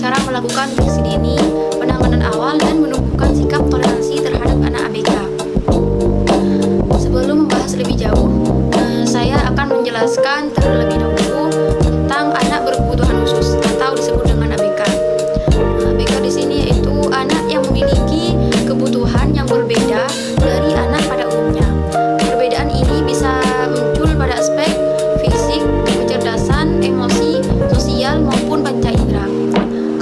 cara melakukan deteksi dini, penanganan awal, dan menumbuhkan sikap toleransi terhadap anak ABK. Sebelum membahas lebih jauh, saya akan menjelaskan terlebih dahulu tentang anak berkebutuhan khusus atau disebut dengan ABK. ABK di sini yaitu anak yang memiliki kebutuhan yang berbeda dari anak pada umumnya. Perbedaan ini bisa muncul pada aspek fisik, kecerdasan, emosi, sosial maupun panca indera.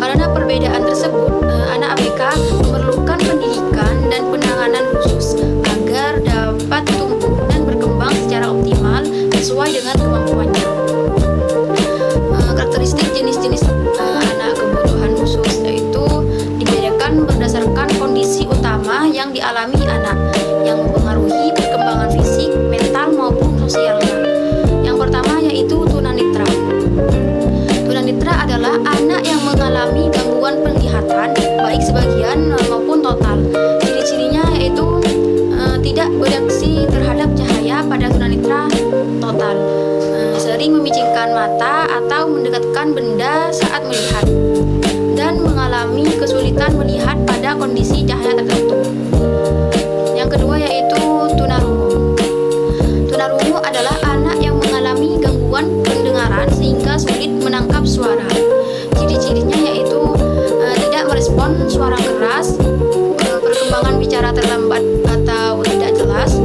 Karena perbedaan tersebut, anak ABK memerlukan pendidikan dan penanganan khusus agar dapat tumbuh dan berkembang secara optimal sesuai dengan kemampuannya. Karakteristik jenis-jenis anak kebutuhan khusus yaitu dibedakan berdasarkan kondisi utama yang dialami anak yang mempengaruhi perkembangan fisik, mental maupun sosialnya. Yang pertama yaitu tunanetra. Tunanetra adalah anak yang mengalami gangguan penglihatan baik sebagian maupun total. Ciri-cirinya yaitu tidak bereaksi terhadap cahaya pada tunanetra total, sering memicingkan mata atau mendekatkan benda saat melihat, dan mengalami kesulitan melihat pada kondisi cahaya tertentu. Yang kedua yaitu tunarungu. Tunarungu adalah anak yang mengalami gangguan pendengaran sehingga sulit menangkap suara. Ciri-cirinya yaitu tidak merespon suara keras, perkembangan bicara terlambat atau tidak jelas,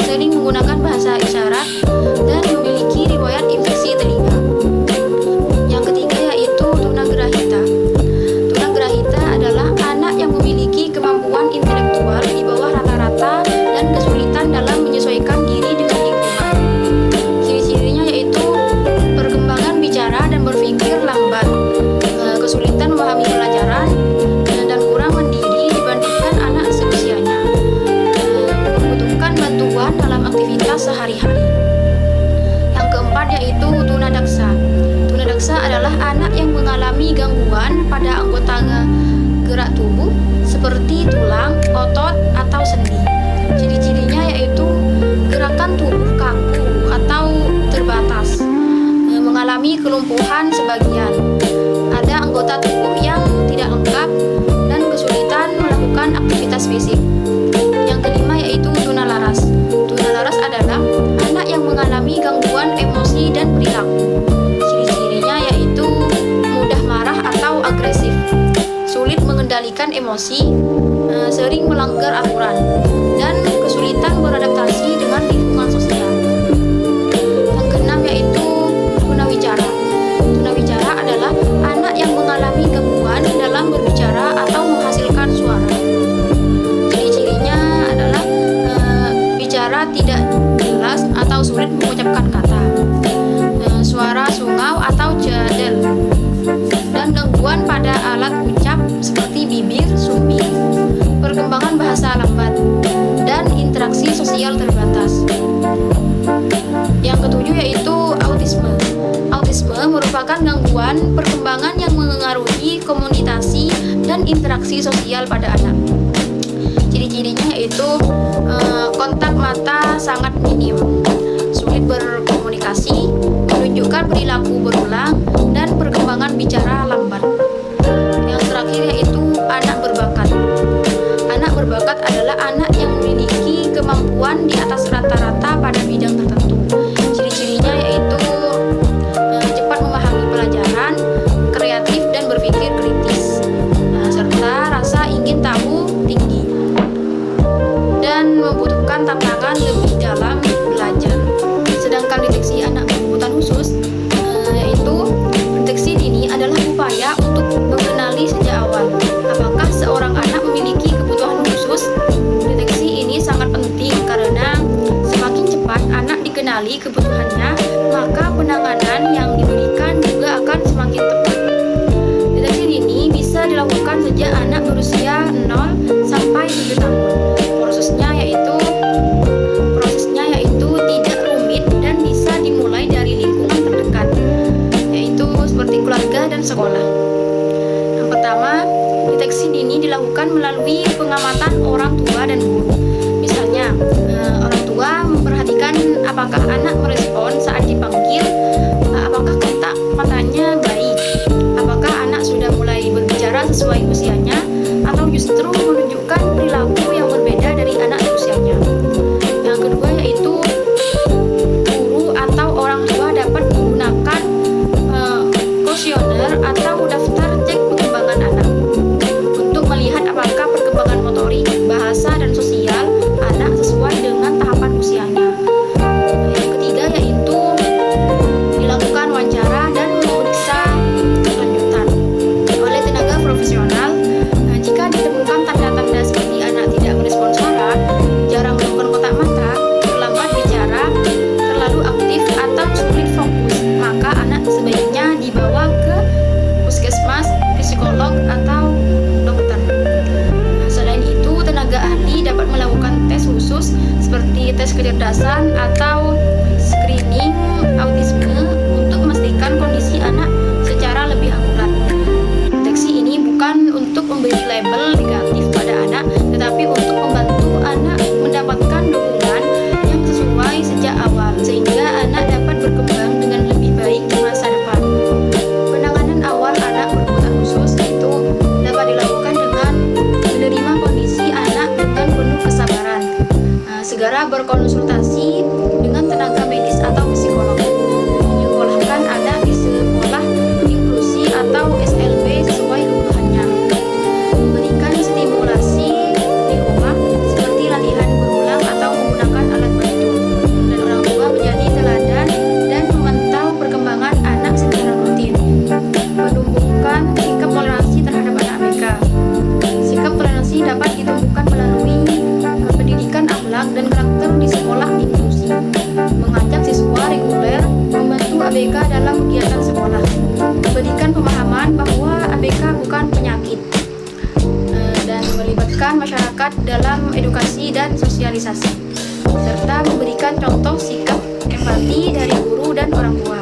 sering menggunakan bahasa isyarat, dan memiliki riwayat infeksi telinga. Yang ketiga yaitu tunagrahita. Tunagrahita adalah anak yang memiliki kemampuan intelektual di bawah rata-rata dan kesulitan dalam menyesuaikan diri dengan lingkungan. Ciri-cirinya yaitu perkembangan bicara dan berpikir lambat, kesulitan memahami pelajaran, dan kurang mandiri dibandingkan anak seusianya, membutuhkan bantuan dalam aktivitas sehari-hari. Yang keempat yaitu tunadaksa. Tunadaksa adalah anak yang mengalami gangguan pada anggota gerak tubuh seperti tulang, otot, atau sendi. Ciri-cirinya yaitu gerakan tubuh kaku atau terbatas, mengalami kelumpuhan sebagian, ada anggota tubuh yang tidak lengkap, dan kesulitan melakukan aktivitas fisik. Yang kelima yaitu tunalaras. Tunalaras adalah anak yang mengalami gangguan emosi dan perilaku. Ciri-cirinya yaitu mudah marah atau agresif, sulit mengendalikan emosi, sering melanggar aturan, dan kesulitan beradaptasi dengan lingkungan sosial. Yang keenam yaitu tunawicara. Tunawicara adalah anak yang mengalami gangguan dalam berbicara atau menghasilkan suara. Ciri-cirinya adalah bicara tidak jelas atau sulit mengucapkan kata, suara sungau atau jadel, dan gangguan pada alat ucap seperti bibir, sumbing, perkembangan bahasa lambat, dan interaksi sosial terbatas. Yang ketujuh yaitu autisme. Autisme merupakan gangguan perkembangan yang mengaruhi komunikasi dan interaksi sosial pada anak. Ciri-cirinya yaitu kontak mata sangat minim, sulit berkomunikasi, menunjukkan perilaku berulang, dan perkembangan bicara lambat. Yang terakhir yaitu anak berbakat. Anak berbakat adalah anak yang memiliki kemampuan di atas rata-rata pada bidang tertentu. Ciri-cirinya yaitu cepat memahami pelajaran, kreatif, dan berpikir kritis, serta rasa ingin tahu tinggi, dan membutuhkan tantangan lebih dalam belajar. Sedangkan deteksi anak berkebutuhan khusus yaitu deteksi dini adalah upaya untuk mengenali sejak awal apakah seorang anak memiliki kebutuhan khusus. Deteksi ini sangat penting karena semakin cepat anak dikenali kebutuhannya, maka penanganan yang diberikan juga akan semakin tepat. Deteksi dini bisa dilakukan sejak anak berusia 0 sampai 7 tahun. Prosesnya yaitu tidak rumit dan bisa dimulai dari lingkungan terdekat, yaitu seperti keluarga dan sekolah. Yang pertama, deteksi dini dilakukan melalui pengamatan orang tua dan guru. Misalnya, orang tua memperhatikan apakah anak merespon saat dipanggil, apakah kontak matanya baik, apakah anak sudah mulai berbicara sesuai usianya atau justru menunjukkan perilaku yang berbeda dari anak di usianya. Yang kedua yaitu guru atau orang tua dapat menggunakan kuesioner atau daftar cek perkembangan anak untuk melihat apakah perkembangan motorik, bahasa, dan sosial anak sesuai dengan tahapan usianya. Yang ketiga yaitu dilakukan wawancara dan memeriksa lanjutan oleh tenaga profesional. Jika ditemukan tanda-tanda seperti anak tidak merespon syarat, jarang melakukan kontak mata, terlambat bicara, terlalu aktif, atau sulit fokus, maka anak sebaiknya dibawa ke puskesmas, psikolog, atau dokter. Selain itu, tenaga ahli dapat melakukan tes khusus seperti tes kecerdasan atau screening autisme untuk memastikan kondisi anak secara lebih akurat. Deteksi ini bukan untuk memberi label negatif pada anak, tetapi untuk membantu anak mendapatkan dukungan yang sesuai sejak awal, sehingga anak dapat berkembang dengan lebih baik di masa depan. Penanganan awal anak berkebutuhan khusus itu dapat dilakukan dengan menerima kondisi anak dengan penuh kesabaran, segera berkonsultasi dengan tenaga medis atau psikolog, menyekolahkan anak di sekolah inklusi atau SLB sesuai kebutuhannya, memberikan stimulasi di rumah seperti latihan berulang atau menggunakan alat bantu, dan orang tua menjadi teladan dan memantau perkembangan anak secara rutin. Menumbuhkan sikap toleransi terhadap anak ABK. Sikap toleransi dapat ditumbuhkan melalui pendidikan akhlak dan karakter di sekolah inklusi, mengajak siswa reguler membantu ABK dalam kegiatan sekolah, memberikan pemahaman bahwa ABK bukan penyakit, dan melibatkan masyarakat dalam edukasi dan sosialisasi, serta memberikan contoh sikap empati dari guru dan orang tua.